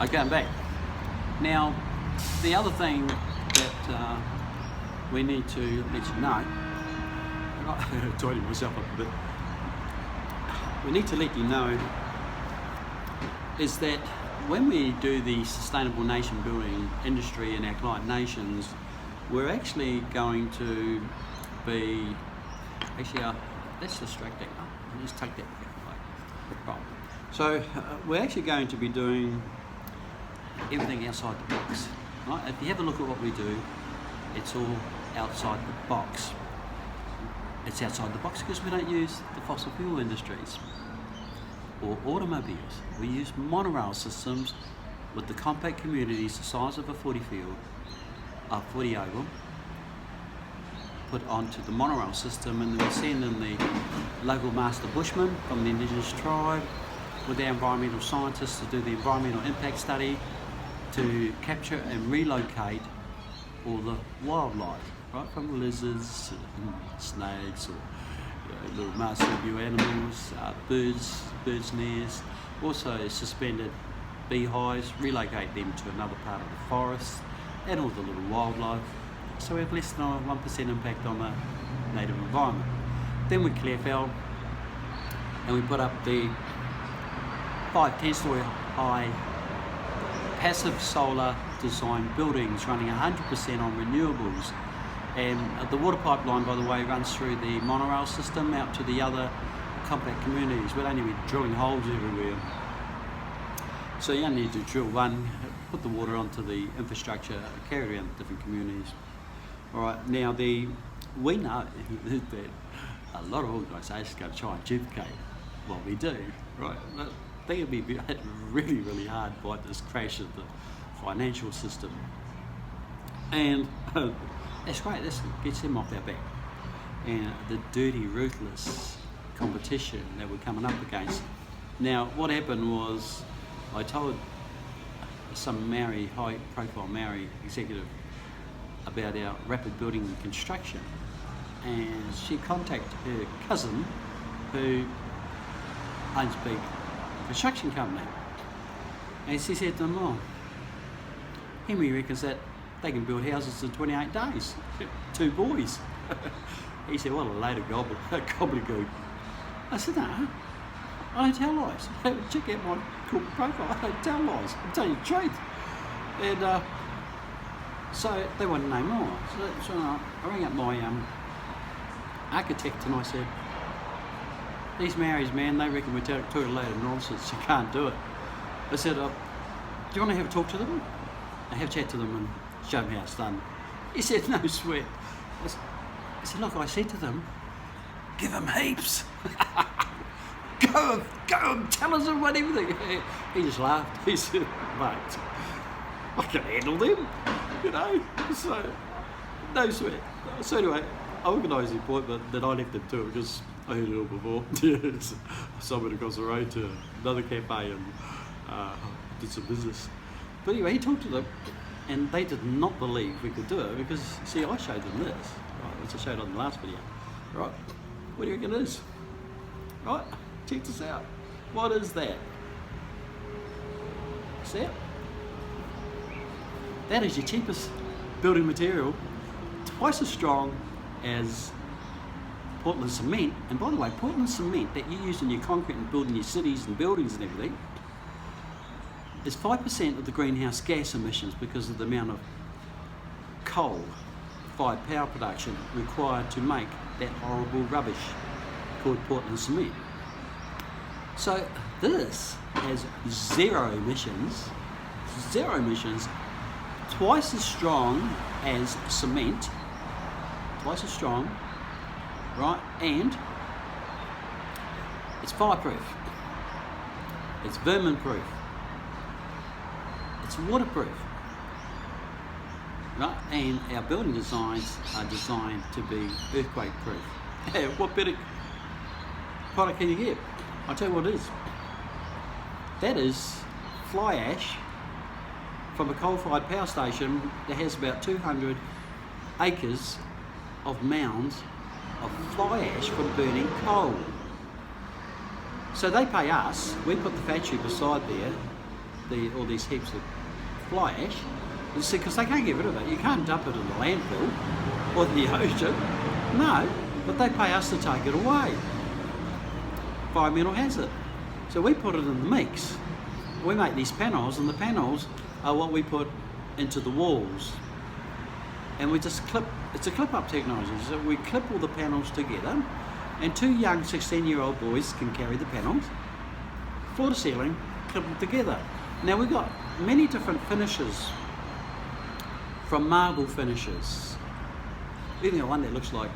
Okay, I'm back. Now, the other thing that we need to let you know, I'm tidying myself up a bit. We need to let you know is that when we do the sustainable nation building industry in our client nations, we're actually going to be, that's distracting. I'll just take that back. Right. So we're actually going to be doing everything outside the box. Right? If you have a look at what we do, it's all outside the box. It's outside the box because we don't use the fossil fuel industries or automobiles. We use monorail systems with the compact communities the size of a 40 oval, put onto the monorail system, and then we send in the local master bushman from the indigenous tribe with our environmental scientists to do the environmental impact study to capture and relocate all the wildlife, right, from lizards, snakes, or little marsupial animals, birds' nests, also suspended beehives, relocate them to another part of the forest, and all the little wildlife. So we have less than a 1% impact on the native environment. Then we clear fell and we put up the 5-10-story high passive solar design buildings running 100% on renewables. And the water pipeline, by the way, runs through the monorail system out to the other compact communities. We don't need to be drilling holes everywhere. So you only need to drill one, put the water onto the infrastructure, carry it around the different communities. All right, now we know that a lot of organisations are going to try and duplicate what we do, right? I think it'd be really, really hard by this crash of the financial system. And that's great, this gets them off our back. And the dirty, ruthless competition that we're coming up against. Now, what happened was I told some high-profile Maori executive about our rapid building and construction, and she contacted her cousin who owns a big construction company, and she said to them, "Oh, Henry reckons that they can build houses in 28 days, 2 boys." He said, "What a load of gobbledygook." I said, "No, I don't tell lies. Check out my corporate profile. I don't tell lies. I'm telling you the truth." And so they wanted to know more. So I rang up my architect and I said, "These Maoris, man, they reckon we're talking a load of nonsense. You can't do it." I said, "Do you want to have a talk to them?" I have a chat to them and show them how it's done. He said, "No sweat." I said, "Look, I said to them, give them heaps. Go and tell us about everything." He just laughed. He said, "Mate, I can handle them, you know." So, no sweat. So anyway, I organised the appointment, then I left them to it because I heard it all before. Yes. So I went across the road to another cafe and did some business. But anyway, he talked to them and they did not believe we could do it because, see, I showed them this, right, which I showed on the last video. Right, what do you reckon it is? Right, check this out. What is that? See it? That is your cheapest building material, twice as strong as Portland cement. And by the way, Portland cement that you use in your concrete and building your cities and buildings and everything is 5% of the greenhouse gas emissions because of the amount of coal-fired power production required to make that horrible rubbish called Portland cement. So this has zero emissions, twice as strong as cement, twice as strong, right? And it's fireproof, it's vermin-proof, it's waterproof, right? And our building designs are designed to be earthquake-proof. What better product can you get? I'll tell you what it is. That is fly ash from a coal-fired power station that has about 200 acres of mounds of fly ash from burning coal. So they pay us, we put the factory beside there, all these heaps of fly ash. You see, because they can't get rid of it. You can't dump it in the landfill or the ocean. No, but they pay us to take it away. Environmental hazard. So we put it in the mix. We make these panels, and the panels are what we put into the walls. And we just clip, it's a clip-up technology. So we clip all the panels together, and 2 young 16-year-old boys can carry the panels, floor to ceiling, clip them together. Now we've got many different finishes, from marble finishes, even one that looks like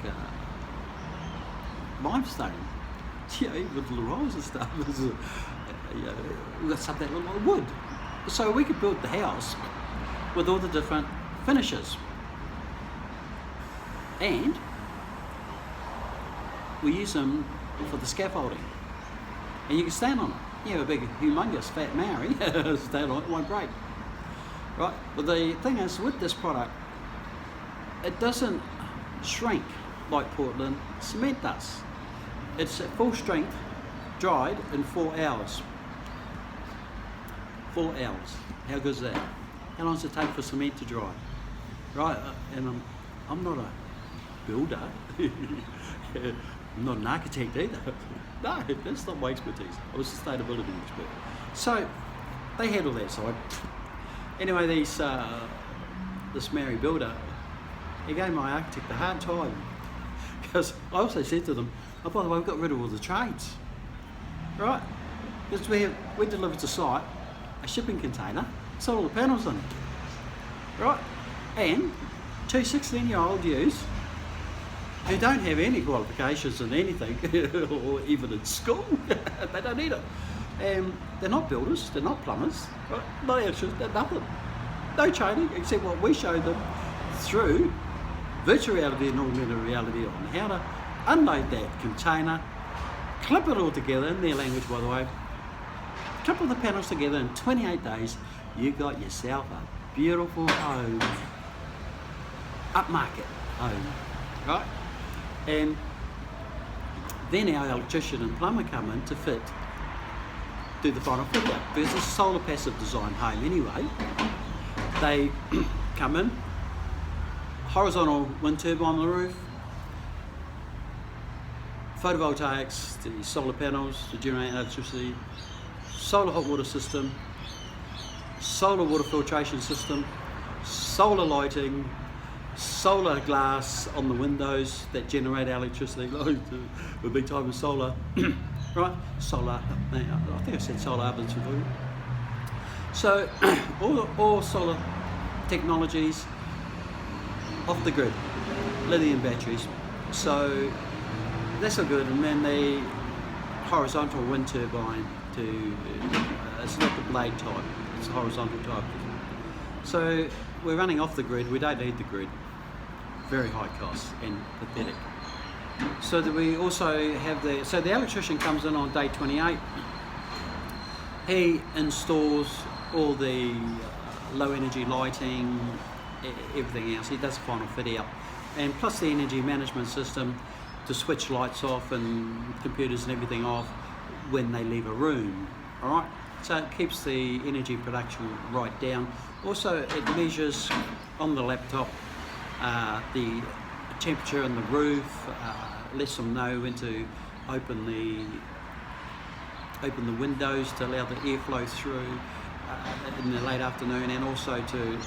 limestone, with little holes and stuff. We've got something that looks like wood. So we could build the house with all the different finishes. And we use them for the scaffolding. And you can stand on it. You have a big, humongous, fat Maori, stand on it, it won't break. Right? But the thing is, with this product, it doesn't shrink like Portland cement does. It's at full strength, dried in 4 hours. 4 hours. How good is that? How long does it take for cement to dry? Right? And I'm not a builder. I'm not an architect either. No, that's not my expertise. I'm a sustainability expert. So they handle that side. Anyway, this Maori builder, he gave my architect a hard time, because I also said to them, oh, by the way, we've got rid of all the trades, right? Because we delivered to site a shipping container, sold all the panels in, right? And 2 16-year-old youths who don't have any qualifications in anything, or even in school, they don't need it. They're not builders, they're not plumbers, right? Not electricians, they're nothing. No training, except what we show them through virtual reality and augmented reality on how to unload that container, clip it all together, in their language by the way, clip all the panels together in 28 days, you got yourself a beautiful home, upmarket home, right? And then our electrician and plumber come in to do the final fit out. Because it's a solar passive design home anyway. They come in, horizontal wind turbine on the roof, photovoltaics, the solar panels to generate electricity, solar hot water system, solar water filtration system, solar lighting, solar glass on the windows that generate electricity, a big type of solar, right? Solar, I think I said solar ovens before. So all solar technologies off the grid, lithium batteries. So that's all good. And then the horizontal wind turbine it's not the blade type, it's a horizontal type. So we're running off the grid, we don't need the grid. Very high cost and pathetic. So that we also have so the electrician comes in on day 28. He installs all the low energy lighting, everything else. He does the final fit out. And plus the energy management system to switch lights off and computers and everything off when they leave a room. All right. So it keeps the energy production right down. Also, it measures on the laptop the temperature in the roof, lets them know when to open the windows to allow the airflow through in the late afternoon, and also to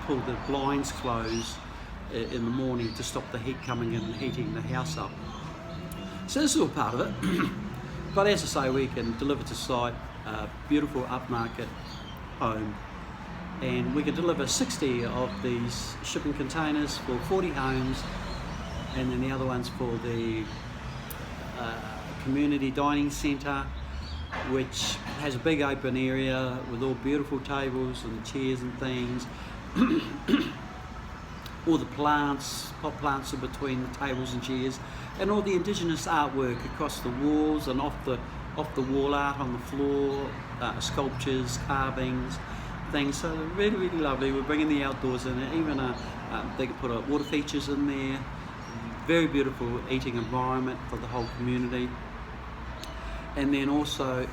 pull the blinds closed in the morning to stop the heat coming in and heating the house up. So this is all part of it. But as I say, we can deliver to site a beautiful upmarket home, and we can deliver 60 of these shipping containers for 40 homes, and then the other ones for the community dining centre, which has a big open area with all beautiful tables and chairs and things. All the plants, pot plants are between the tables and chairs, and all the indigenous artwork across the walls and off the wall art on the floor, sculptures, carvings, things. So they're really, really lovely. We're bringing the outdoors in. Even they can put water features in there. Very beautiful eating environment for the whole community. And then also,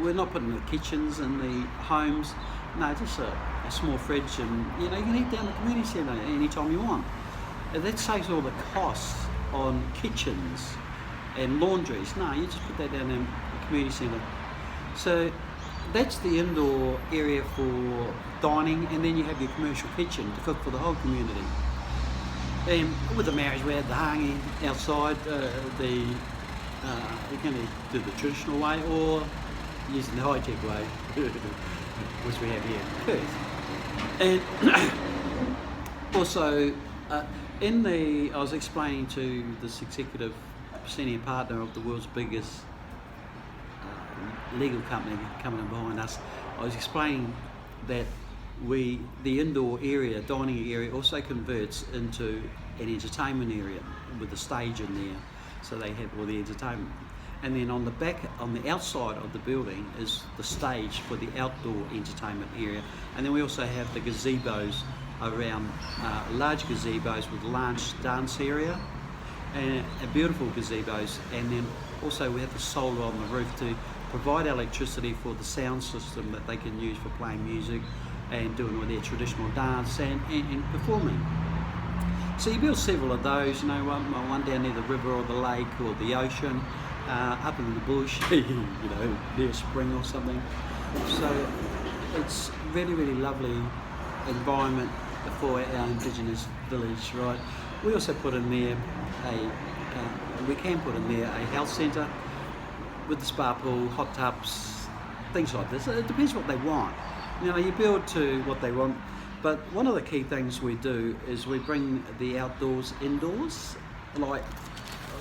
we're not putting the kitchens in the homes. No, just a small fridge, and you can eat down the community centre anytime you want. And that saves all the costs on kitchens and laundries. No, you just put that down in the community centre. So that's the indoor area for dining, and then you have your commercial kitchen to cook for the whole community. And with the marriage, we had the hanging outside. You're going to do the traditional way or using the high-tech way, which we have here in Perth. And also, I was explaining to this executive senior partner of the world's biggest legal company coming in behind us, I was explaining that the indoor area, dining area, also converts into an entertainment area with a stage in there, so they have all the entertainment. And then on the outside of the building is the stage for the outdoor entertainment area. And then we also have the gazebos around, large gazebos with large dance area and beautiful gazebos. And then also we have the solar on the roof to provide electricity for the sound system that they can use for playing music and doing all their traditional dance and performing. So you build several of those, one down near the river or the lake or the ocean, up in the bush, near a spring or something. So it's really, really lovely environment for our Indigenous village, right? We also put in there a health centre with the spa pool, hot tubs, things like this. It depends what they want. You build to what they want. But one of the key things we do is we bring the outdoors indoors. Like,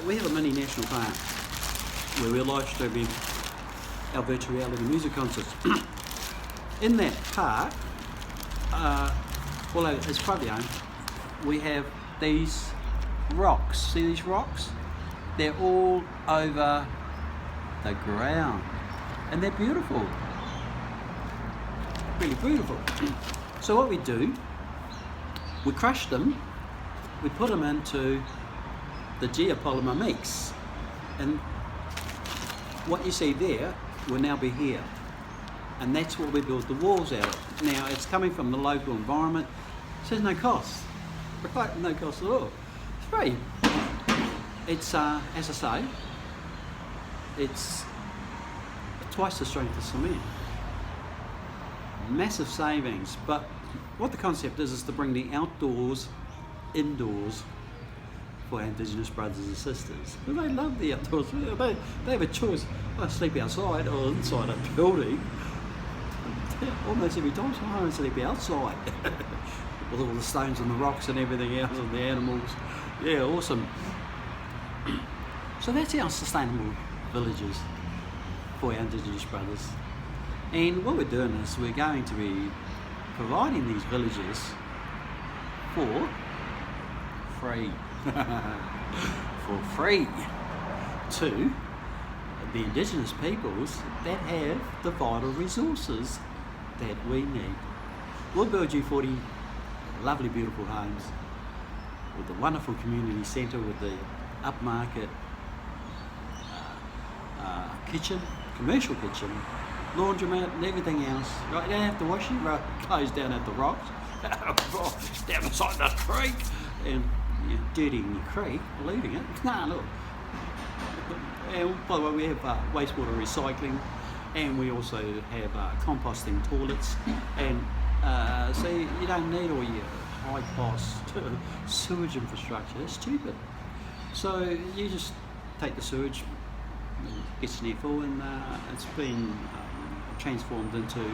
we have a mini national park where we're live streaming our virtual reality music concerts. In that park, it's privately owned, we have these rocks. See these rocks? They're all over the ground, and they're beautiful. Really beautiful. So what we do, we crush them, we put them into the geopolymer mix, and what you see there will now be here, and that's what we build the walls out of. Now it's coming from the local environment, so there's no cost, right? No cost at all. It's free. It's as I say, it's twice the strength of cement. Massive savings, but what the concept is to bring the outdoors indoors for our Indigenous brothers and sisters. They love the outdoors. They have a choice. I sleep outside or inside a building. Almost every time, so I don't sleep outside. With all the stones and the rocks and everything else and the animals. Yeah, awesome. So that's our sustainable villages for our Indigenous brothers. And what we're doing is we're going to be providing these villages for free. For free to the Indigenous peoples that have the vital resources that we need. We'll build you 40 lovely, beautiful homes with a wonderful community centre with the upmarket kitchen, commercial kitchen, laundromat and everything else. Right, you don't have to wash your clothes down at the rocks, down beside the creek, and you're dirtying your creek, leaving it. No, look. And by the way, we have wastewater recycling, and we also have composting toilets, and so you don't need all your high cost sewage infrastructure. It's stupid. So you just take the sewage, it gets near full, and it's been transformed into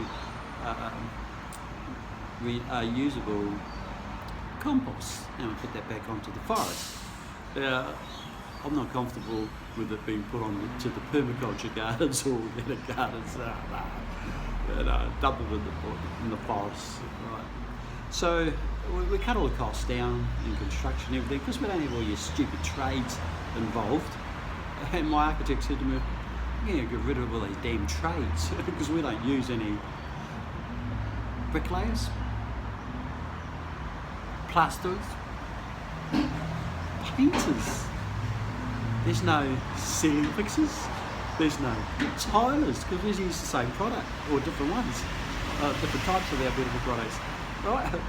reusable compost, and we put that back onto the forest. I'm not comfortable with it being put on to the permaculture gardens or organic gardens, double in the forest, right? So we cut all the costs down in construction and everything because we don't have all your stupid trades involved. And my architect said to me, "Yeah, get rid of all these damn trades because we don't use any bricklayers, plasterers, painters. There's no ceiling fixers. There's no tilers, because we use the same product, or different ones, different types of our beautiful products, right?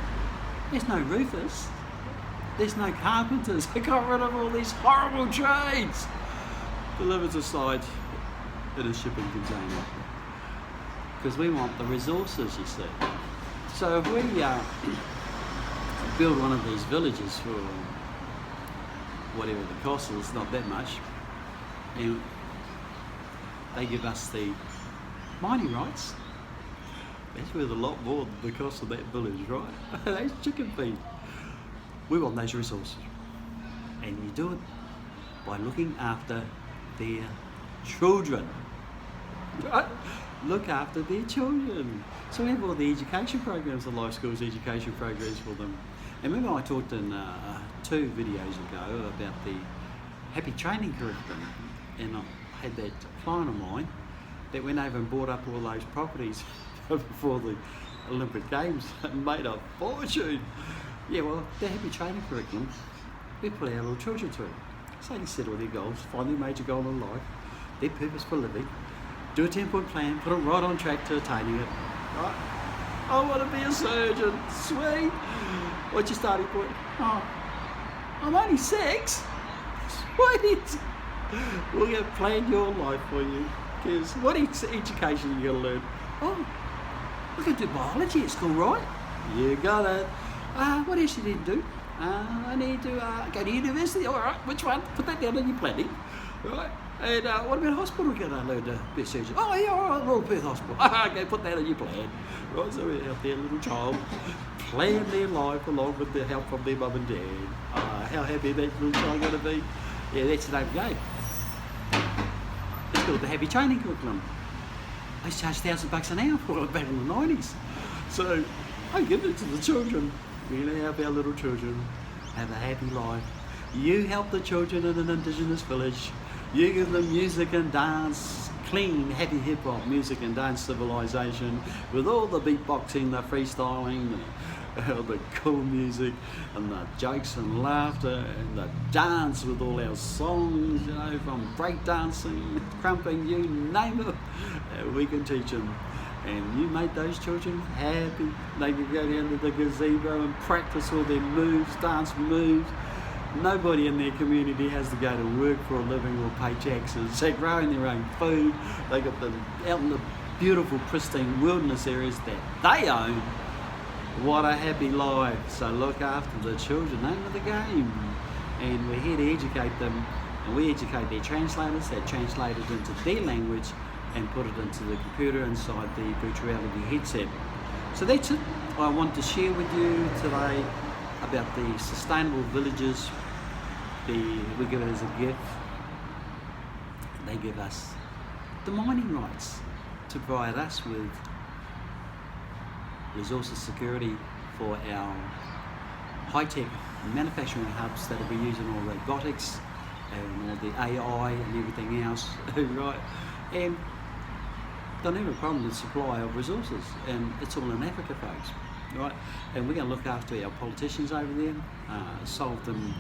There's no roofers, there's no carpenters. They got rid of all these horrible trades. Delivered to site in a shipping container, because we want the resources, you see. So if we build one of these villages for whatever the cost is, not that much, and they give us the mining rights, that's worth a lot more than the cost of that village, right? That's chicken feed. We want those resources, and you do it by looking after their children, right? Look after their children. So we have all the education programs, the life skills education programs for them. And remember I talked in 2 videos ago about the happy training curriculum, and I had that client of mine that went over and bought up all those properties before the Olympic Games and made a fortune. Yeah, well, the happy training curriculum, we put our little children through. So they can set all their goals, find their major goal in life, their purpose for living, do a 10-point plan, put them right on track to attaining it. Right? I want to be a surgeon. Sweet. What's your starting point? Oh, I'm only 6. Sweet. We're going to plan your life for you. Because what education are you going to learn? Oh, we're going to do biology at school, right? You got it. What else you need to do? I need to go to university. All right, which one? Put that down in your planning. Right? And what about hospital? We're going to learn to be a surgeon. Oh, yeah, all right, Royal Perth Hospital. Okay, put that in your plan. Right, so we're out there, little child, plan their life along with the help from their mum and dad. How happy that little child going to be? Yeah, that's the name of the game. It's called the happy training curriculum. I used to charge $1,000 an hour for it back in the 90s. So I give it to the children. We're going to help our little children have a happy life. You help the children in an Indigenous village. You give them music and dance, clean, happy hip-hop music and dance civilization with all the beatboxing, the freestyling, the cool music and the jokes and laughter and the dance with all our songs, you know, from break dancing, crumping, you name it, we can teach them. And you make those children happy. They can go down to the gazebo and practice all their moves, dance moves. Nobody in their community has to go to work for a living or pay taxes. They're growing their own food. They got them out in the beautiful, pristine wilderness areas that they own. What a happy life. So look after the children, name of the game. And we're here to educate them, and we educate their translators that translate it into their language and put it into the computer inside the virtual reality headset. So that's it. I want to share with you today about the sustainable villages. We give it as a gift. They give us the mining rights to provide us with resources security for our high-tech manufacturing hubs that will be using all the robotics and all the AI and everything else, right? And don't have a problem with supply of resources, and it's all in Africa, folks, right? And we're going to look after our politicians over there, solve them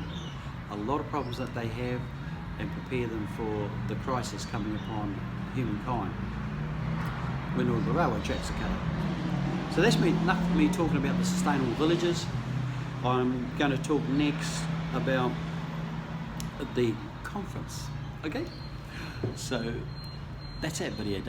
a lot of problems that they have, and prepare them for the crisis coming upon humankind when all the railway tracks are cut up. So that's enough of me talking about the sustainable villages. I'm going to talk next about the conference, okay? So that's that video done.